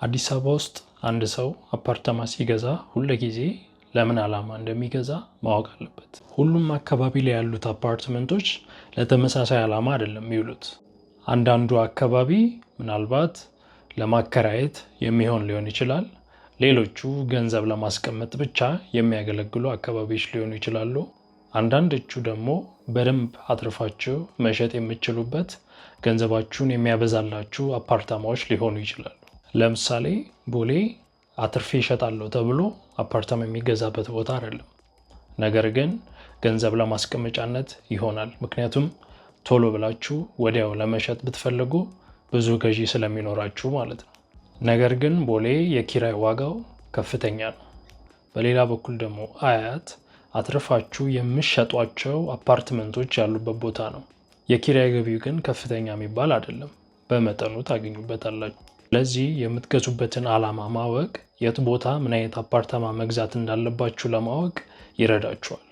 አዲስ አበባ ውስጥ አንድ ሰው አፓርታማ ሲገዛ ሁልጊዜ ለምን ዓላማ እንደሚገዛ ማወቅ አለበት። ሁሉም አካባቢ ላይ ያሉት አፓርትመንቶች ለተመሳሳይ ዓላማ አይደለም የሚውሉት። አንዳንዱ አካባቢ ምናልባት ለማከራየት የሚሆን ሊሆን ይችላል። ሌሎቹ ገንዘብ ለማስቀመጥ ብቻ የሚያገለግሉ አካባቢዎች ሊሆኑ ይችላሉ። አንዳንዶቹ ደግሞ በደንብ አትርፋችሁ መሸጥ የምትችሉበት ገንዘባችሁን የሚያበዛላችሁ አፓርታማዎች ሊሆኑ ይችላሉ። ለምሳሌ ቦሌ አትርፌ እሸጣለሁ ተብሎ አፓርታማ የሚገዛበት ቦታ አይደለም። ነገር ግን ገንዘብ ለማስቀመጫነት ይሆናል። ምክንያቱም ቶሎ ብላችሁ ወዲያው ለመሸጥ ብትፈልጉ ብዙ ገዢ ስለሚኖራችሁ ማለት ነው። ነገር ግን ቦሌ የኪራይ ዋጋው ከፍተኛ ነው። በሌላ በኩል ደግሞ አያት አትርፋችሁ የምትሸጧቸው አፓርትመንቶች ያሉበት ቦታ ነው። የኪራይ ገቢው ግን ከፍተኛ የሚባል አይደለም፣ በመጠኑ ታገኙበታላችሁ። ስለዚህ የምትገዙበትን ዓላማ ማወቅ የት ቦታ ምን አይነት አፓርታማ መግዛት እንዳለባችሁ ለማወቅ ይረዳችኋል።